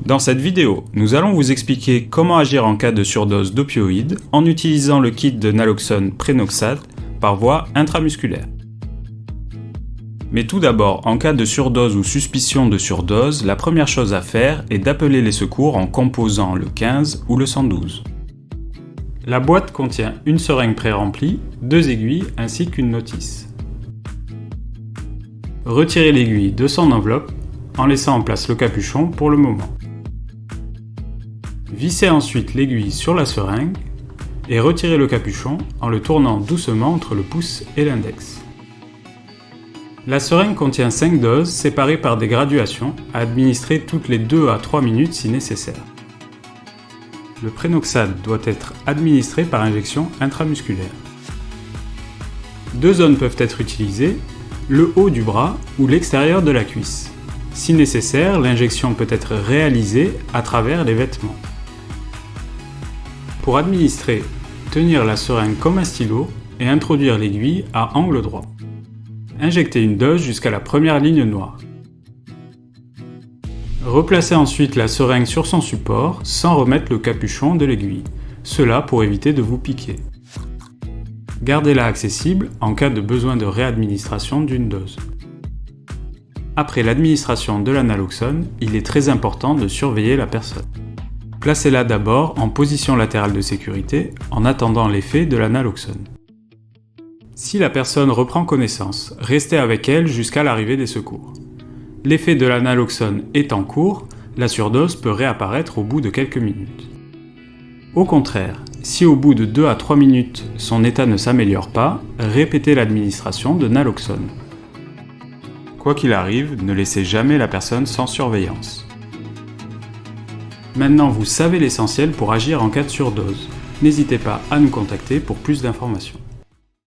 Dans cette vidéo, nous allons vous expliquer comment agir en cas de surdose d'opioïdes en utilisant le kit de naloxone Prenoxate par voie intramusculaire. Mais tout d'abord, en cas de surdose ou suspicion de surdose, la première chose à faire est d'appeler les secours en composant le 15 ou le 112. La boîte contient une seringue pré-remplie, 2 aiguilles ainsi qu'une notice. Retirez l'aiguille de son enveloppe en laissant en place le capuchon pour le moment. Vissez ensuite l'aiguille sur la seringue et retirez le capuchon en le tournant doucement entre le pouce et l'index. La seringue contient 5 doses séparées par des graduations à administrer toutes les 2 à 3 minutes si nécessaire. Le Prenoxate doit être administré par injection intramusculaire. 2 zones peuvent être utilisées, le haut du bras ou l'extérieur de la cuisse. Si nécessaire, l'injection peut être réalisée à travers les vêtements. Pour administrer, tenir la seringue comme un stylo et introduire l'aiguille à angle droit. Injectez une dose jusqu'à la première ligne noire. Replacez ensuite la seringue sur son support sans remettre le capuchon de l'aiguille, cela pour éviter de vous piquer. Gardez-la accessible en cas de besoin de réadministration d'une dose. Après l'administration de la naloxone, il est très important de surveiller la personne. Placez-la d'abord en position latérale de sécurité en attendant l'effet de la naloxone. Si la personne reprend connaissance, restez avec elle jusqu'à l'arrivée des secours. L'effet de la naloxone est en cours, la surdose peut réapparaître au bout de quelques minutes. Au contraire, si au bout de 2 à 3 minutes son état ne s'améliore pas, répétez l'administration de naloxone. Quoi qu'il arrive, ne laissez jamais la personne sans surveillance. Maintenant vous savez l'essentiel pour agir en cas de surdose. N'hésitez pas à nous contacter pour plus d'informations.